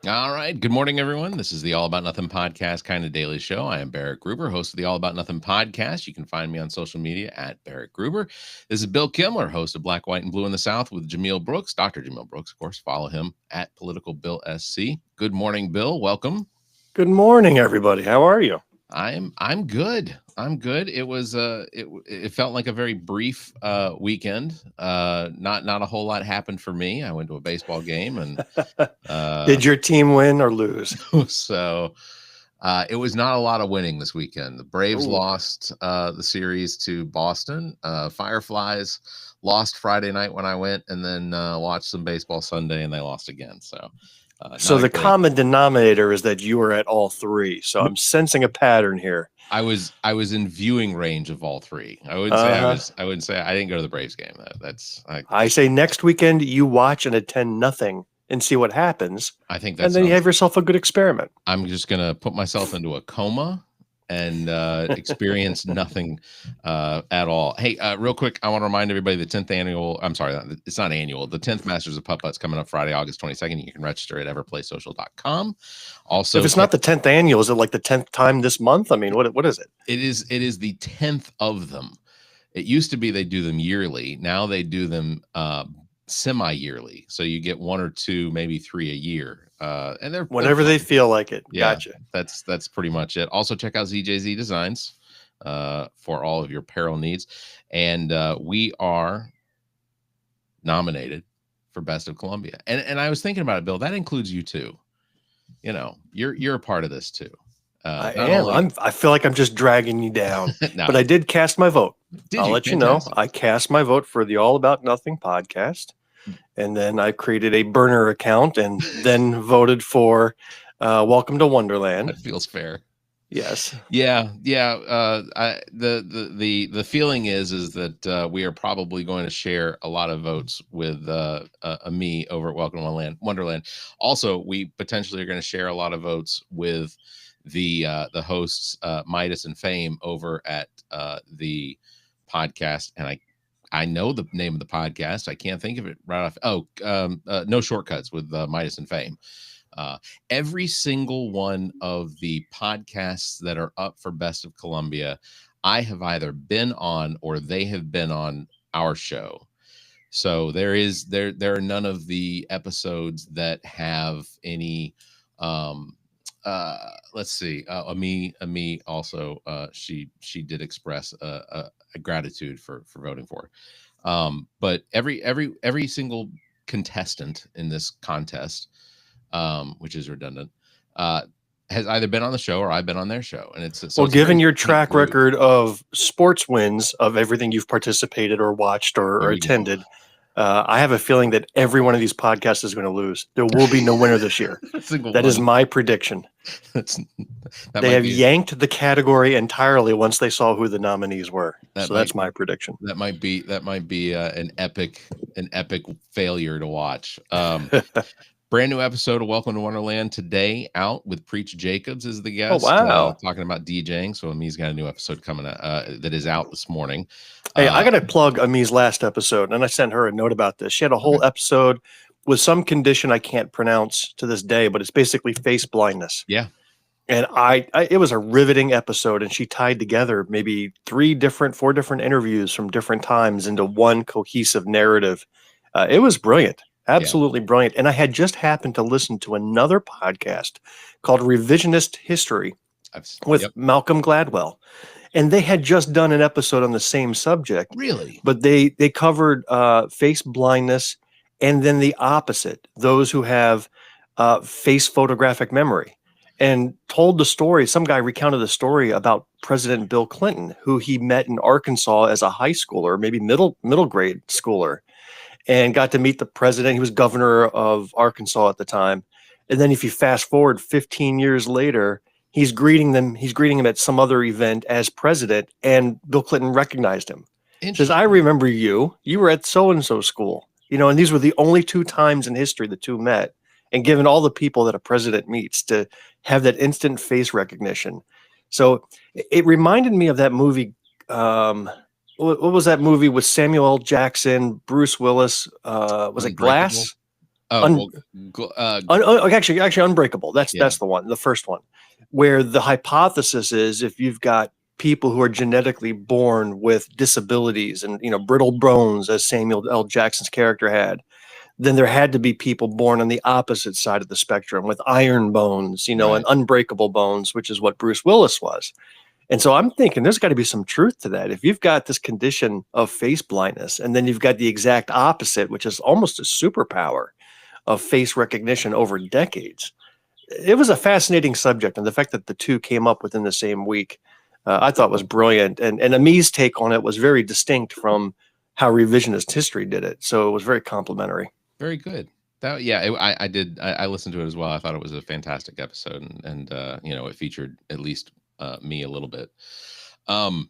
All right. Good morning, everyone. This is the All About Nothing podcast, kind of daily show. I am Barrett Gruber, host of the All About Nothing podcast. You can find me on social media at Barrett Gruber. This is Bill Kimler, host of Black, White, and Blue in the South with Jameel Brooks, Dr. Jameel Brooks, of course. Follow him at Political Bill SC. Good morning, Bill. Welcome. Good morning, everybody. How are you? I'm good. I'm good. It was it felt like a very brief weekend. Not a whole lot happened for me. I went to a baseball game and Did your team win or lose? so it was not a lot of winning this weekend. The Braves Ooh. lost the series to Boston. Fireflies lost Friday night when I went, and then watched some baseball Sunday, and they lost again. So the common denominator is that you were at all three. So I'm sensing a pattern here. I was in viewing range of all three. I wouldn't say I didn't go to the Braves game. I say next weekend you watch and attend nothing and see what happens. I think that's, and then you have yourself a good experiment. I'm just gonna put myself into a coma and experience nothing at all. Hey, real quick, I want to remind everybody the 10th annual, I'm sorry, it's not annual, the 10th Masters of Putt-Putt's coming up Friday, August 22nd. You can register at everplaysocial.com. Also, if it's not the 10th annual, is it like the 10th time this month? I mean, what is it? It is the 10th of them. It used to be they do them yearly. Now they do them semi-yearly. So you get one or two, maybe three a year. And they're whenever they feel like it. Yeah, gotcha. That's pretty much it. Also check out ZJZ Designs for all of your apparel needs. And we are nominated for Best of Columbia. And I was thinking about it, Bill, that includes you too. You know, you're a part of this too. I am. I feel like I'm just dragging you down. No. But I did cast my vote. I'll let you know. Fantastic. I cast my vote for the All About Nothing podcast. And then I created a burner account and then voted for Welcome to Wonderland. That feels fair. Yes. Yeah. The feeling is that we are probably going to share a lot of votes with me over at Welcome to Wonderland. Also, we potentially are going to share a lot of votes with the hosts Midas and Fame over at the podcast, and I know the name of the podcast. I can't think of it right off. No Shortcuts with Midas and Fame. Every single one of the podcasts that are up for Best of Columbia, I have either been on or they have been on our show. So there are none of the episodes that have any let's see. Ami also she did express a gratitude for voting for. But every single contestant in this contest, which is redundant, has either been on the show or I've been on their show. And it's given your track record of sports wins of everything you've participated or watched or attended, I have a feeling that every one of these podcasts is going to lose. There will be no winner this year. That is my prediction. They have yanked the category entirely once they saw who the nominees were. That's my prediction. That might be an epic failure to watch. Brand new episode of Welcome to Wonderland today, out with Preach Jacobs as the guest. Oh, wow. Talking about DJing. So Ami's got a new episode coming that is out this morning. Hey, I got to plug Ami's last episode, and I sent her a note about this. She had a whole episode with some condition I can't pronounce to this day, but it's basically face blindness. Yeah. And it was a riveting episode, and she tied together maybe 4 different interviews from different times into one cohesive narrative. It was brilliant. Absolutely brilliant. And I had just happened to listen to another podcast called Revisionist History with Malcolm Gladwell. And they had just done an episode on the same subject. Really? But they covered face blindness and then the opposite, those who have face photographic memory, and told the story. Some guy recounted the story about President Bill Clinton, who he met in Arkansas as a high schooler, maybe middle grade schooler, and got to meet the president. He was governor of Arkansas at the time. And then if you fast forward 15 years later, he's greeting him at some other event as president, and Bill Clinton recognized him. He says, I remember you were at so-and-so school, and these were the only 2 times in history the two met. And given all the people that a president meets, to have that instant face recognition. So it reminded me of that movie. What was that movie with Samuel L. Jackson, Bruce Willis? Was it Glass? Oh, Un, well, actually, Unbreakable. That's yeah, the one, the first one, where the hypothesis is if you've got people who are genetically born with disabilities and brittle bones, as Samuel L. Jackson's character had, then there had to be people born on the opposite side of the spectrum with iron bones, and right. unbreakable bones, which is what Bruce Willis was. And so I'm thinking there's got to be some truth to that. If you've got this condition of face blindness, and then you've got the exact opposite, which is almost a superpower of face recognition over decades. It was a fascinating subject, and the fact that the two came up within the same week, I thought was brilliant. And Ami's take on it was very distinct from how revisionist history did it. So it was very complimentary. Very good. That yeah, I did. I listened to it as well. I thought it was a fantastic episode, and it featured at least me a little bit. Um,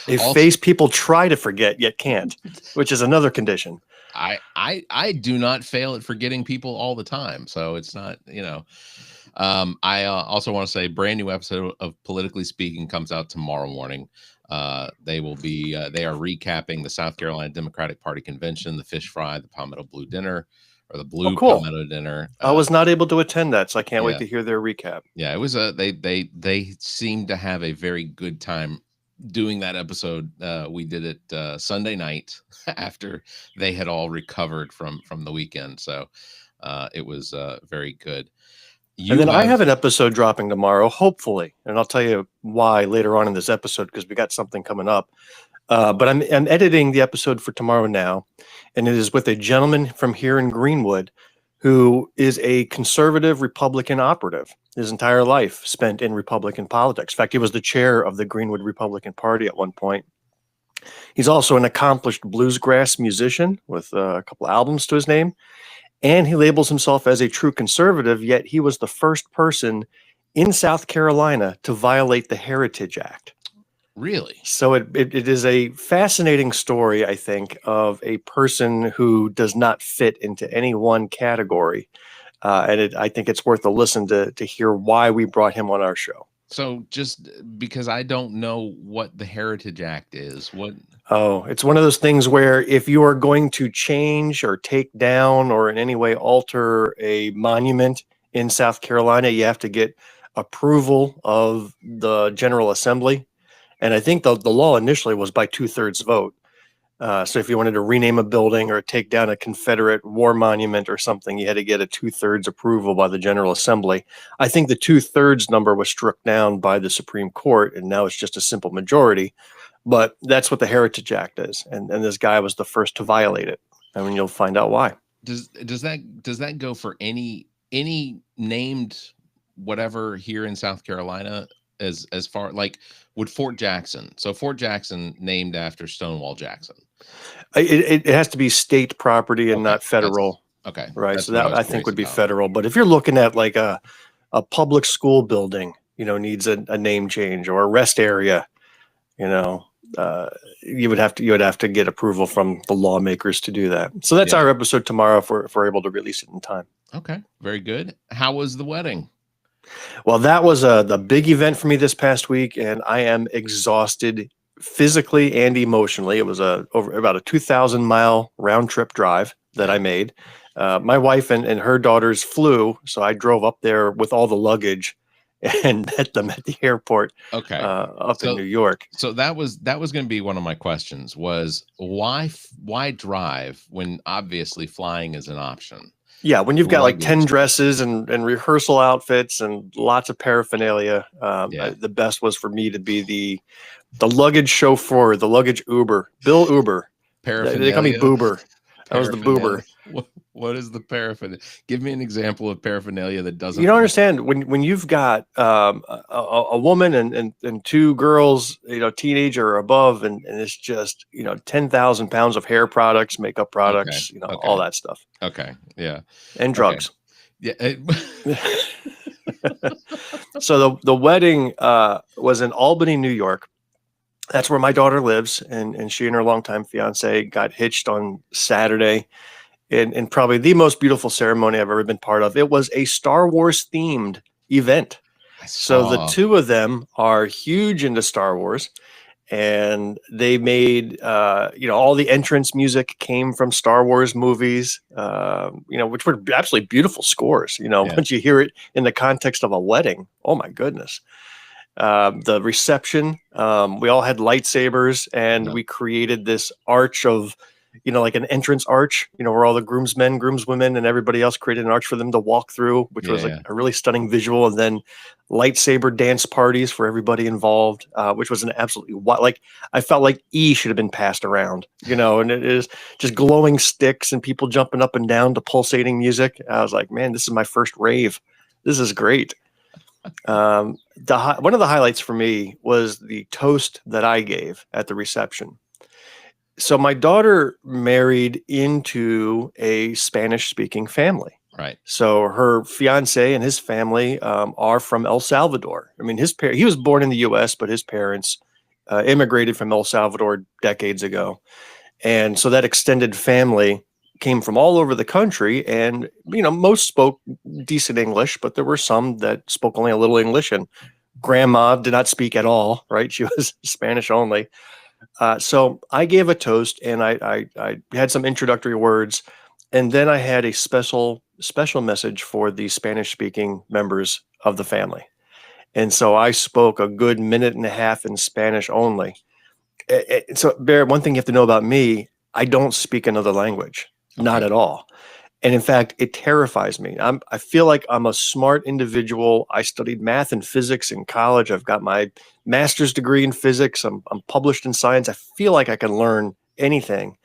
A also, face people try to forget yet can't, which is another condition. I do not fail at forgetting people all the time, so it's not. I also want to say brand new episode of Politically Speaking comes out tomorrow morning. They are recapping the South Carolina Democratic Party convention, the fish fry, the palmetto blue dinner, or the blue palmetto dinner. I was not able to attend that, so I can't wait Yeah. to hear their recap. Yeah, it was they seemed to have a very good time doing that episode. We did it Sunday night after they had all recovered from the weekend, so it was very good. And then I have an episode dropping tomorrow, hopefully, and I'll tell you why later on in this episode because we got something coming up. But I'm editing the episode for tomorrow now, and it is with a gentleman from here in Greenwood who is a conservative Republican operative. His entire life spent in Republican politics. In fact, he was the chair of the Greenwood Republican Party at one point. He's also an accomplished bluesgrass musician with a couple albums to his name. And he labels himself as a true conservative, yet he was the first person in South Carolina to violate the Heritage Act. Really? So it is a fascinating story, I think, of a person who does not fit into any one category. I think it's worth a listen to hear why we brought him on our show. So just because I don't know what the Heritage Act is, what? Oh, it's one of those things where if you are going to change or take down or in any way alter a monument in South Carolina, you have to get approval of the General Assembly. And I think the law initially was by 2/3 vote. So if you wanted to rename a building or take down a Confederate war monument or something, you had to get a 2/3 approval by the General Assembly. I think the 2/3 number was struck down by the Supreme Court, and now it's just a simple majority. But that's what the Heritage Act is, and this guy was the first to violate it. I mean, you'll find out why. Does that go for any named whatever here in South Carolina as far like would Fort Jackson? So Fort Jackson named after Stonewall Jackson. It has to be state property and not federal. Okay. Right. So that I think would be federal. But if you're looking at like a public school building, needs a name change or a rest area, you would have to get approval from the lawmakers to do that. So that's our episode tomorrow if we're able to release it in time. Okay. Very good. How was the wedding? Well, that was the big event for me this past week, and I am exhausted physically and emotionally. It was over about a 2,000-mile round trip drive that I made. My wife and her daughters flew, so I drove up there with all the luggage and met them at the airport. Okay, up in New York. So that was going to be one of my questions. Was why drive when obviously flying is an option? Yeah, when you've got like 10 dresses and rehearsal outfits and lots of paraphernalia, the best was for me to be the luggage chauffeur, the luggage Uber, Bill Uber. They call me Boober. I was the Boober. What is the paraphernalia? Give me an example of paraphernalia that doesn't. You don't understand when you've got a woman and two girls, teenager or above, and it's just 10,000 pounds of hair products, makeup products, all that stuff. Okay, yeah, and drugs. Yeah. So the wedding was in Albany, New York. That's where my daughter lives, and she and her longtime fiance got hitched on Saturday. In probably the most beautiful ceremony I've ever been part of. It was a Star Wars themed event. So the two of them are huge into Star Wars, and they made all the entrance music came from Star Wars movies, which were absolutely beautiful scores. Yeah. Once you hear it in the context of a wedding, oh my goodness. The reception, we all had lightsabers, and Yeah. we created this arch of, like an entrance arch, where all the groomsmen, groomswomen, and everybody else created an arch for them to walk through, which was Yeah. a really stunning visual. And then lightsaber dance parties for everybody involved, which was an absolutely I felt like should have been passed around, and it is just glowing sticks and people jumping up and down to pulsating music. I was like, man, this is my first rave. This is great. One of the highlights for me was the toast that I gave at the reception. So my daughter married into a Spanish-speaking family. Right. So her fiance and his family are from El Salvador. I mean, he was born in the U.S., but his parents immigrated from El Salvador decades ago. And so that extended family came from all over the country, and most spoke decent English, but there were some that spoke only a little English, and grandma did not speak at all, right? She was Spanish only. So I gave a toast, and I had some introductory words, and then I had a special message for the Spanish speaking members of the family. And so I spoke a good minute and a half in Spanish only. So, Barrett, one thing you have to know about me, I don't speak another language, not Okay. at all. And in fact, it terrifies me. I feel like I'm a smart individual. I studied math and physics in college. I've got my master's degree in physics. I'm published in science. I feel like I can learn anything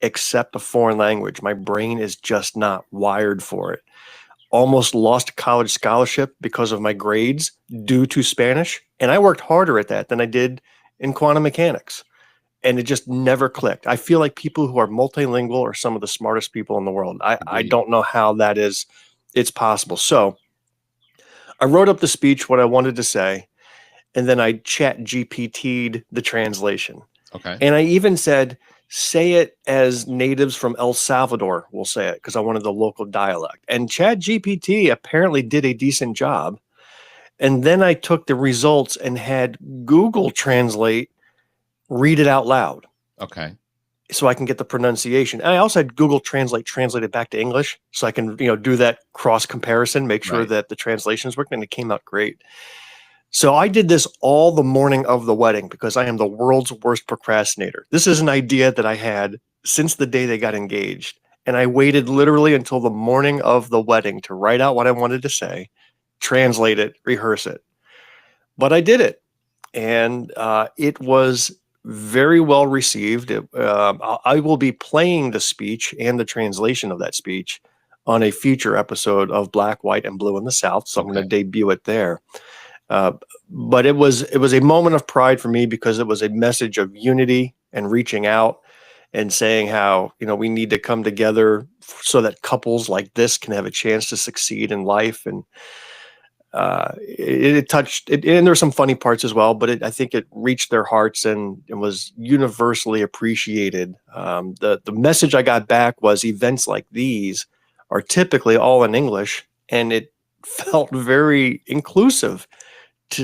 except a foreign language. My brain is just not wired for it. Almost lost a college scholarship because of my grades due to Spanish. And I worked harder at that than I did in quantum mechanics. And it just never clicked. I feel like people who are multilingual are some of the smartest people in the world. I Agreed. don't know how that is. It's possible. So I wrote up the speech, what I wanted to say, and then I chat GPT'd the translation. Okay. And I even said, say it as natives from El Salvador will say it, because I wanted the local dialect. And Chat GPT apparently did a decent job. And then I took the results and had Google Translate read it out loud, Okay. so I can get the pronunciation. And I also had Google Translate it back to English, so I can do that cross comparison, make sure Right. that the translations worked, and it came out great. So I did this all the morning of the wedding because I am the world's worst procrastinator. This is an idea that I had since the day they got engaged, and I waited literally until the morning of the wedding to write out what I wanted to say, translate it, rehearse it. But I did it, and it was very well received. I will be playing the speech and the translation of that speech on a future episode of Black, White, and Blue in the South. So I'm going to debut it there. But it was a moment of pride for me because it was a message of unity and reaching out and saying how we need to come together so that couples like this can have a chance to succeed in life. And it touched it, and there's some funny parts as well, but I think it reached their hearts and was universally appreciated. The message I got back was events like these are typically all in English, and it felt very inclusive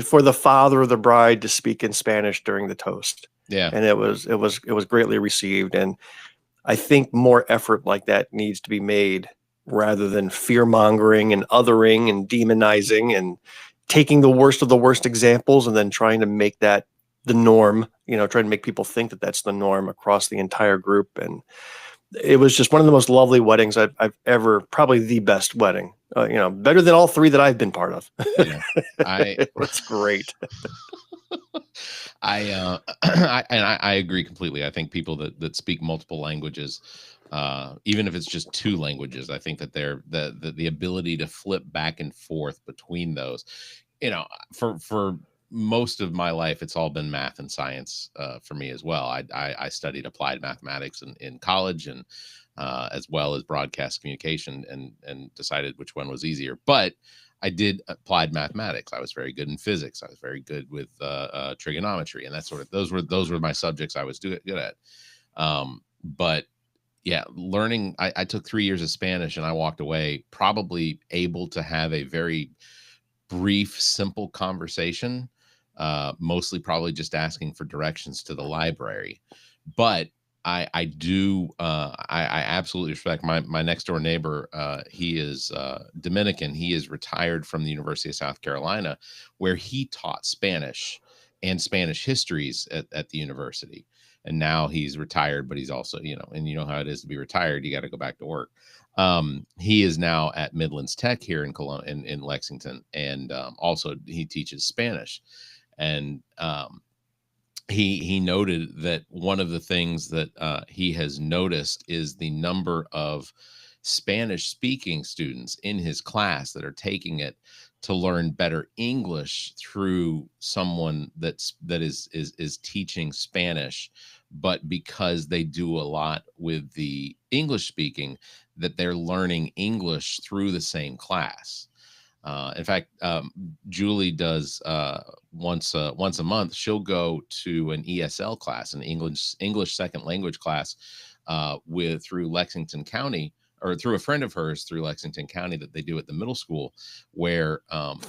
for the father of the bride to speak in Spanish during the toast. Yeah. And it was greatly received. And I think more effort like that needs to be made, rather than fear mongering and othering and demonizing and taking the worst of the worst examples and then trying to make that the norm, trying to make people think that that's the norm across the entire group. And it was just one of the most lovely weddings I've ever, probably the best wedding, better than all three that I've been part of. Yeah. It was great. I agree completely. I think people that speak multiple languages, even if it's just two languages, I think that they're the ability to flip back and forth between those, for most of my life, it's all been math and science for me as well. I studied applied mathematics in college, and as well as broadcast communication, and decided which one was easier. But I did applied mathematics. I was very good in physics. I was very good with trigonometry and that sort of. Those were my subjects I was good at. But yeah, learning. I took 3 years of Spanish, and I walked away probably able to have a very brief, simple conversation mostly probably just asking for directions to the library. But I do I absolutely respect my next door neighbor. He is Dominican. He is retired from the University of South Carolina, where he taught Spanish and Spanish histories at the university. And now he's retired, but he's also, and you know how it is to be retired, you got to go back to work. He is now at Midlands Tech here in Cologne, in Lexington, and also he teaches Spanish. And he noted that one of the things that he has noticed is the number of Spanish speaking students in his class that are taking it to learn better English through someone that is teaching Spanish, but because they do a lot with the English speaking, that they're learning English through the same class. In fact, Julie does once a month. She'll go to an ESL class, an English second language class, with through Lexington County, or through a friend of hers through Lexington County, that they do at the middle school, where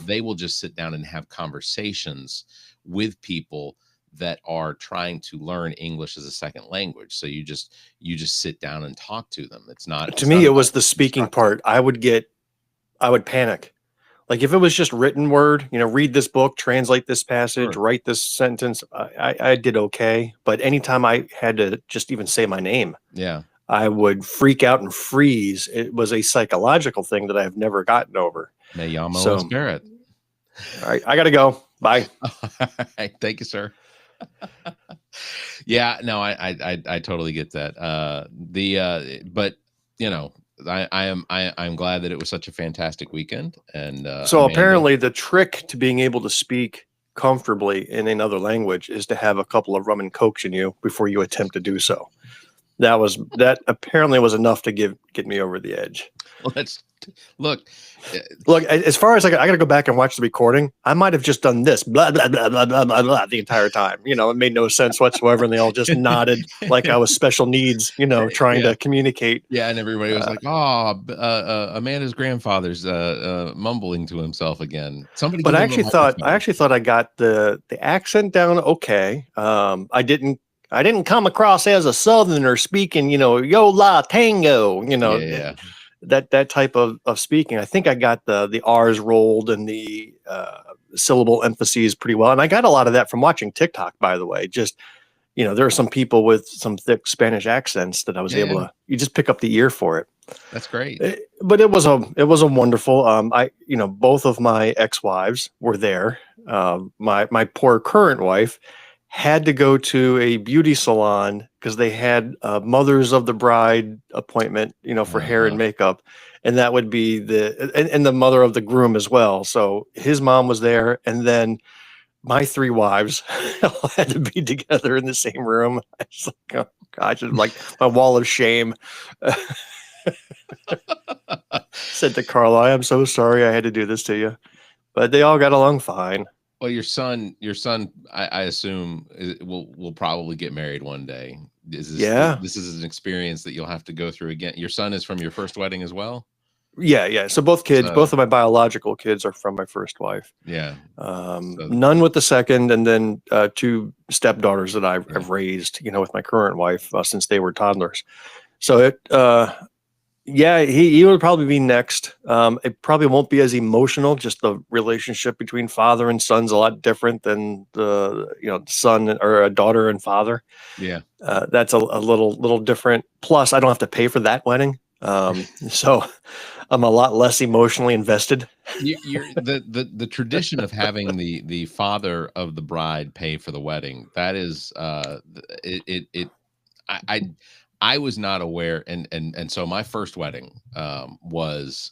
they will just sit down and have conversations with people that are trying to learn English as a second language. So you just sit down and talk to them. It's not. To It's not me, it about was the speaking instructing. part. I would panic. Like if it was just written word, read this book, translate this passage, Sure. write this sentence, I did okay. But anytime I had to just even say my name, Yeah. I would freak out and freeze. It was a psychological thing that I've never gotten over. Me llamo es So, Barrett. all right, I got to go. Bye. All right, thank you, sir. Yeah, no, I totally get that. But I'm glad that it was such a fantastic weekend. And So Amanda, apparently, the trick to being able to speak comfortably in another language is to have a couple of rum and cokes in you before you attempt to do so. That apparently was enough to get me over the edge. well, let's look. uh, Look, as far as I got to go back and watch the recording, I might have just done this blah blah blah blah blah blah, blah the entire time. It made no sense whatsoever, and they all just nodded like I was special needs. Trying Yeah, to communicate. yeah, and everybody was like, "Oh, Amanda's grandfather's mumbling to himself again." Somebody But give him a I microphone. actually thought I got the accent down okay. I didn't come across as a Southerner speaking, yo la tango, Yeah, yeah, that type of speaking. I think I got the R's rolled and the syllable emphases pretty well, and I got a lot of that from watching TikTok. By the way, just there are some people with some thick Spanish accents that I was yeah, able yeah. to. You just pick up the ear for it. That's great. But it was a wonderful. Both of my ex-wives were there. My poor current wife had to go to a beauty salon because they had a mothers of the bride appointment, for hair and Uh-huh. makeup, and that would be and the mother of the groom as well. So his mom was there, and then my three wives all had to be together in the same room. I was like, oh gosh, it's like my wall of shame. Said to Carla, I am so sorry I had to do this to you. But they all got along fine. Well, your son, I assume, will probably get married one day. Yeah. This is an experience that you'll have to go through again. Your son is from your first wedding as well? Yeah, yeah. So So, both of my biological kids are from my first wife. yeah. So, None with the second, and then two stepdaughters that I've, yeah. I've raised, with my current wife since they were toddlers. So yeah, he would probably be next. It probably won't be as emotional. Just the relationship between father and son's a lot different than the son or a daughter and father. Yeah. That's a little different. Plus, I don't have to pay for that wedding, so I'm a lot less emotionally invested. You're the tradition of having the father of the bride pay for the wedding. That is it I, I I was not aware, and so my first wedding was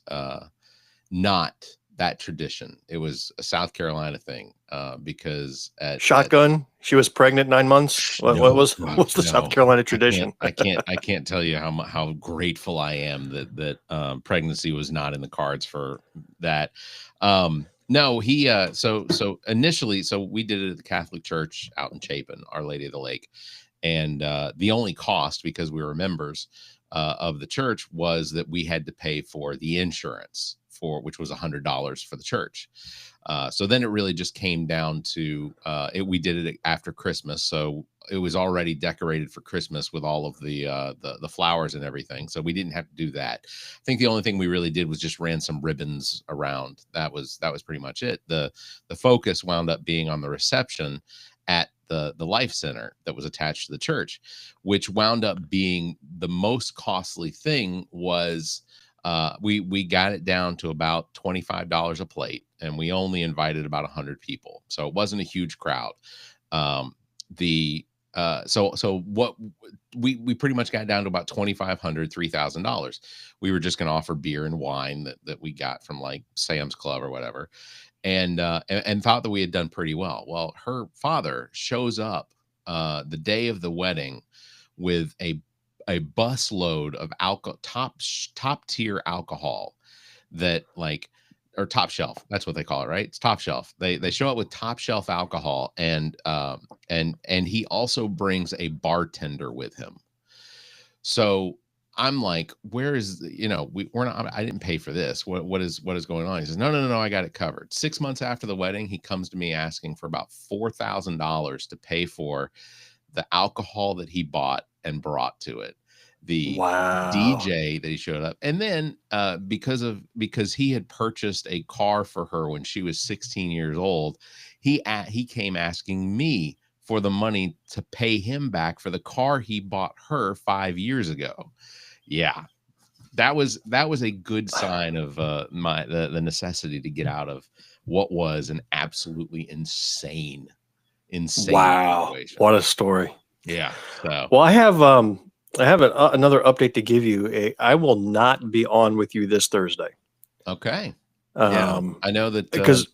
not that tradition. It was a South Carolina thing, because at Shotgun. She was pregnant 9 months. What no, was God, what's the South no. Carolina I can't tradition? I can't I can't tell you how grateful I am that pregnancy was not in the cards for that. No, he so initially, so we did it at the Catholic Church out in Chapin, Our Lady of the Lake. And the only cost, because we were members of the church, was that we had to pay for the insurance which was $100 for the church. So then it really just came down to we did it after Christmas, so it was already decorated for Christmas with all of the flowers and everything. So we didn't have to do that. I think the only thing we really did was just ran some ribbons around. That was pretty much it. The focus wound up being on the reception at the Life Center that was attached to the church, which wound up being the most costly thing. Was we got it down to about $25 a plate, and we only invited about 100 people, so it wasn't a huge crowd. So what we pretty much got down to about $2,500, $3,000. We were just going to offer beer and wine that we got from like Sam's Club or whatever, and thought that we had done pretty well. Well, her father shows up the day of the wedding with a busload of alcohol, top tier alcohol, that like, or top shelf, that's what they call it, right? It's top shelf. They show up with top shelf alcohol, and he also brings a bartender with him. So I'm like, where is we're not, I didn't pay for this. What is going on? He says, no, I got it covered. 6 months after the wedding, he comes to me asking for about $4,000 to pay for the alcohol that he bought and brought to it, the DJ that he showed up, and then because he had purchased a car for her when she was 16 years old, he came asking me for the money to pay him back for the car he bought her 5 years ago. Yeah, that was a good sign of the necessity to get out of what was an absolutely insane situation. What a story. Yeah. So, well, I have another update to give you. I will not be on with you this Thursday. Okay. Yeah, I know that because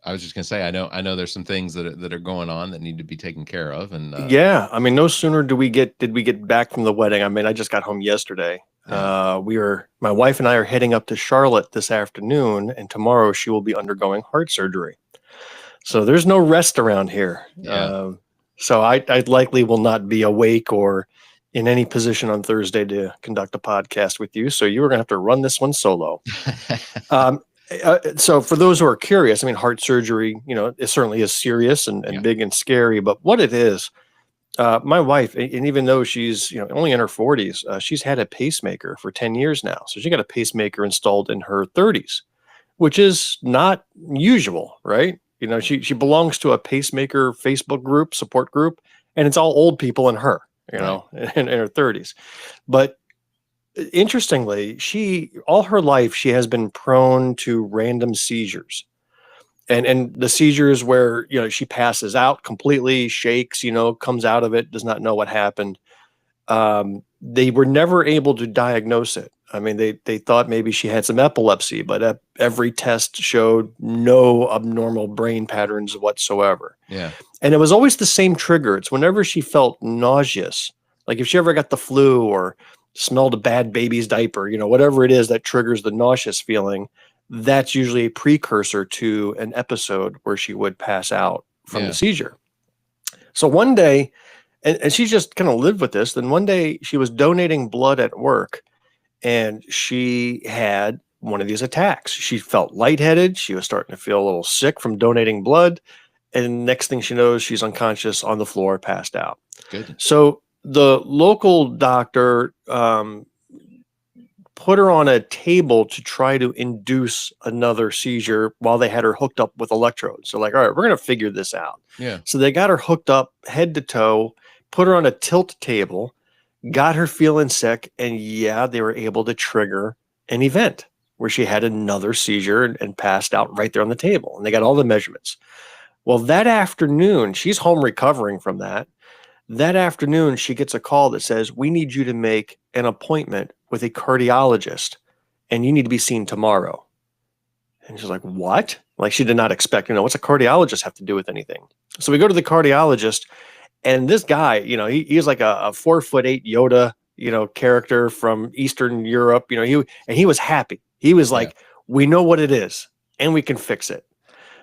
I was just gonna say, I know there's some things that are going on that need to be taken care of, and yeah, I mean, no sooner did we get back from the wedding. I mean, I just got home yesterday. Yeah. My wife and I are heading up to Charlotte this afternoon, and tomorrow she will be undergoing heart surgery. So there's no rest around here. Yeah. So I likely will not be awake or in any position on Thursday to conduct a podcast with you. So you are going to have to run this one solo. So for those who are curious, I mean, heart surgery, it certainly is serious and big and scary, but what it is, my wife, and even though she's, only in her 40s, she's had a pacemaker for 10 years now. So she got a pacemaker installed in her 30s, which is not usual, right? She belongs to a pacemaker Facebook group, support group, and it's all old people in her, in her 30s. But interestingly, all her life, she has been prone to random seizures. And the seizures where, she passes out completely, shakes, comes out of it, does not know what happened. They were never able to diagnose it. I mean, they thought maybe she had some epilepsy, but every test showed no abnormal brain patterns whatsoever. Yeah. And it was always the same trigger. It's whenever she felt nauseous, like if she ever got the flu or smelled a bad baby's diaper, whatever it is that triggers the nauseous feeling, that's usually a precursor to an episode where she would pass out from the seizure. So one day, and she just kind of lived with this. Then one day she was donating blood at work, and she had one of these attacks. She felt lightheaded. She was starting to feel a little sick from donating blood. And next thing she knows, she's unconscious on the floor, passed out. Good. So the local doctor put her on a table to try to induce another seizure while they had her hooked up with electrodes. So like, all right, we're going to figure this out. Yeah. So they got her hooked up head to toe, put her on a tilt table, got her feeling sick, and they were able to trigger an event where she had another seizure and passed out right there on the table. And they got all the measurements. Well, that afternoon, she's home recovering from that. That afternoon, she gets a call that says, we need you to make an appointment with a cardiologist, and you need to be seen tomorrow. And she's like, what? Like, she did not expect, what's a cardiologist have to do with anything? So we go to the cardiologist, and this guy, he's like a 4'8" Yoda, character from Eastern Europe. He was happy. He was like, we know what it is, and we can fix it.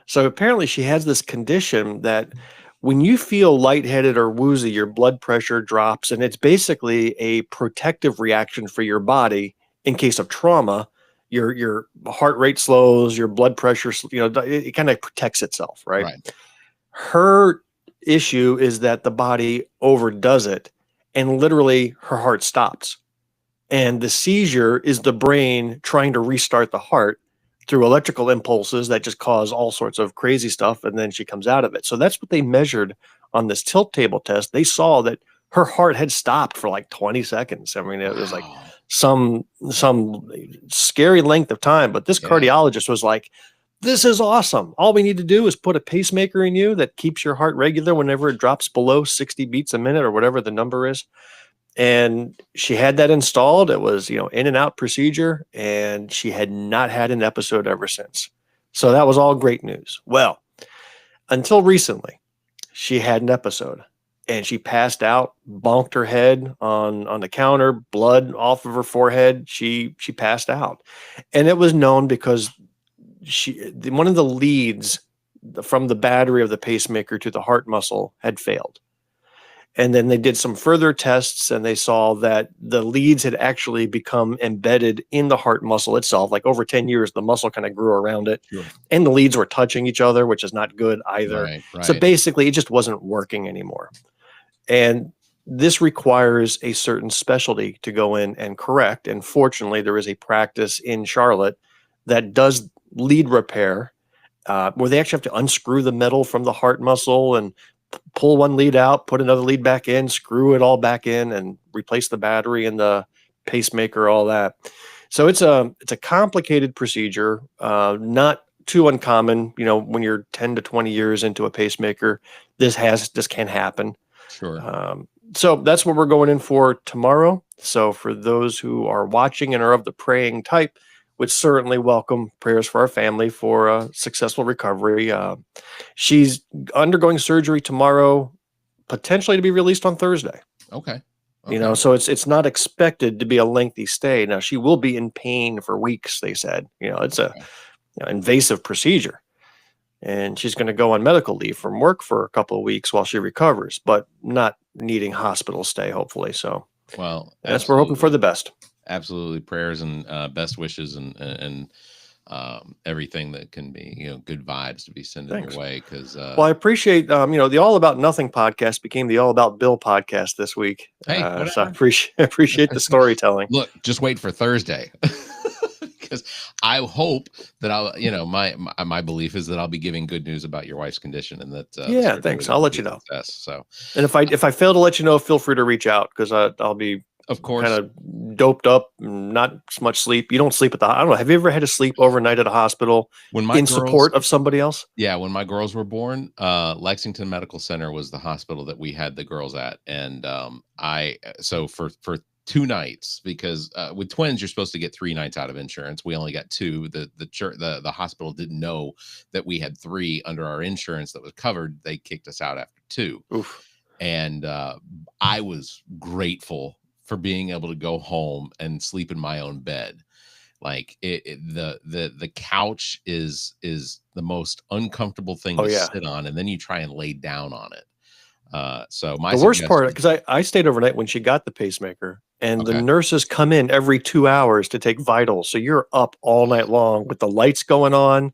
So apparently she has this condition that when you feel lightheaded or woozy, your blood pressure drops, and it's basically a protective reaction for your body in case of trauma. your heart rate slows, your blood pressure, it kind of protects itself, right? Right. Her issue is that the body overdoes it, and literally her heart stops. And the seizure is the brain trying to restart the heart through electrical impulses that just cause all sorts of crazy stuff. And then she comes out of it. So that's what they measured on this tilt table test. They saw that her heart had stopped for like 20 seconds. I mean, it was like some scary length of time. But this cardiologist was like, this is awesome. All we need to do is put a pacemaker in you that keeps your heart regular whenever it drops below 60 beats a minute or whatever the number is. And she had that installed. It was, in and out procedure, and she had not had an episode ever since. So that was all great news. Well, until recently, she had an episode, and she passed out, bonked her head on the counter, blood off of her forehead. She passed out, and it was known because one of the leads from the battery of the pacemaker to the heart muscle had failed. And then they did some further tests, and they saw that the leads had actually become embedded in the heart muscle itself. Like over 10 years, the muscle kind of grew around it, and the leads were touching each other, which is not good either. Right. So basically, it just wasn't working anymore. And this requires a certain specialty to go in and correct. And fortunately, there is a practice in Charlotte that does lead repair, where they actually have to unscrew the metal from the heart muscle and pull one lead out, put another lead back in, screw it all back in, and replace the battery and the pacemaker, all that. So it's a complicated procedure, not too uncommon. When you're 10 to 20 years into a pacemaker, this can happen. Sure. So that's what we're going in for tomorrow. So for those who are watching and are of the praying type, would certainly welcome prayers for our family for a successful recovery. She's undergoing surgery tomorrow, potentially to be released on Thursday. Okay. So it's not expected to be a lengthy stay. Now, she will be in pain for weeks, they said. It's a invasive procedure, and she's going to go on medical leave from work for a couple of weeks while she recovers, but not needing hospital stay, hopefully. So, well, that's we're hoping for the best. Absolutely, prayers and best wishes and everything that can be good vibes to be sent your way. Because I appreciate the All About Nothing podcast became the All About Bill podcast this week. Hey, so I appreciate the storytelling. Look, just wait for Thursday. Because I hope that I'll, my belief is that I'll be giving good news about your wife's condition, and that thanks. I'll let you know. So, and if I fail to let you know, feel free to reach out, because I'll be, of course, kind of doped up, not much sleep. You don't sleep I don't know. Have you ever had to sleep overnight at a hospital support of somebody else? Yeah, when my girls were born, Lexington Medical Center was the hospital that we had the girls at, and so for 2 nights, because with twins you're supposed to get 3 nights out of insurance. We only got 2. The hospital didn't know that we had 3 under our insurance that was covered. They kicked us out after 2. Oof. And I was grateful for being able to go home and sleep in my own bed. Like the couch is the most uncomfortable thing to sit on, and then you try and lay down on it. So the worst part, because I stayed overnight when she got the pacemaker, and the nurses come in every 2 hours to take vitals. So you're up all night long with the lights going on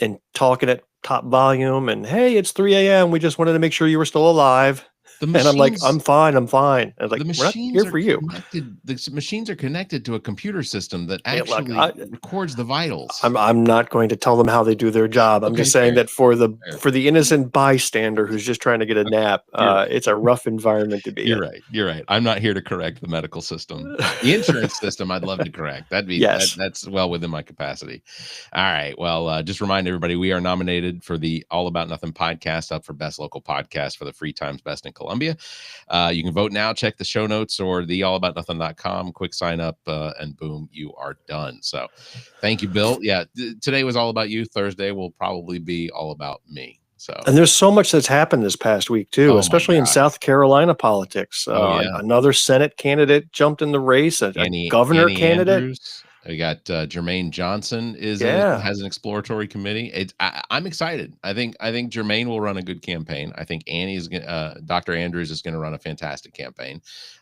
and talking at top volume. And hey, it's 3 a.m. We just wanted to make sure you were still alive. And I'm like, I'm fine. I was like, we're not here for you. The machines are connected to a computer system that actually records the vitals. I'm not going to tell them how they do their job. I'm just saying that for the innocent bystander who's just trying to get a nap, it's a rough environment to be in. You're right. I'm not here to correct the medical system. The insurance system, I'd love to correct. That'd be that's well within my capacity. All right. Well, just remind everybody, we are nominated for the All About Nothing podcast, up for Best Local Podcast for the freetimes Best in Columbia. You can vote now. Check the show notes or the allaboutnothing.com. Quick sign up, and boom, you are done. So thank you, Bill. Yeah, today was all about you. Thursday will probably be all about me. So, and there's so much that's happened this past week too, especially in South Carolina politics. Another Senate candidate jumped in the race, a governor candidate. Andrews. We got Jermaine Johnson Yeah. has an exploratory committee. I'm excited. I think Jermaine will run a good campaign. I think Dr. Andrews is going to run a fantastic campaign.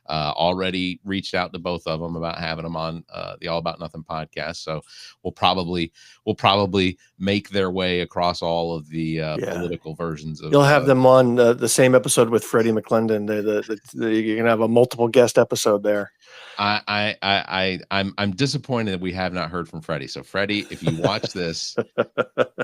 Already reached out to both of them about having them on the All About Nothing podcast. So we'll probably make their way across all of the political versions of. You'll have them on the same episode with Freddie McClendon. You're gonna have a multiple guest episode there. I'm disappointed that we have not heard from Freddie. So Freddie, if you watch this,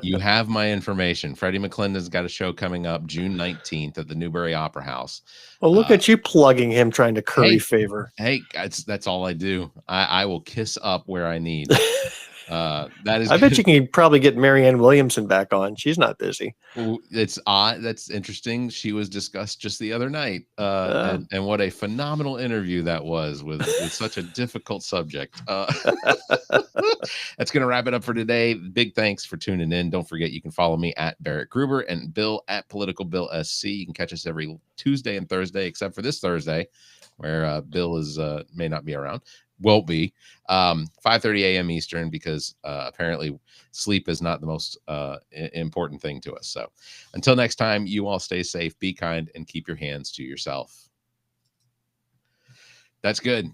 you have my information. Freddie McClendon's got a show coming up June 19th at the Newberry Opera House. Well, look at you plugging him, trying to curry favor. Hey, that's all I do. I will kiss up where I need. That is. I bet you can probably get Marianne Williamson back on. She's not busy. It's odd. That's interesting. She was discussed just the other night, and what a phenomenal interview that was with such a difficult subject. That's going to wrap it up for today. Big thanks for tuning in. Don't forget you can follow me at Barrett Gruber and Bill at Political Bill SC. You can catch us every Tuesday and Thursday, except for this Thursday, where Bill is may not be around. Won't be 5:30 a.m. Eastern, because apparently sleep is not the most important thing to us. So until next time, you all stay safe, be kind, and keep your hands to yourself. That's good.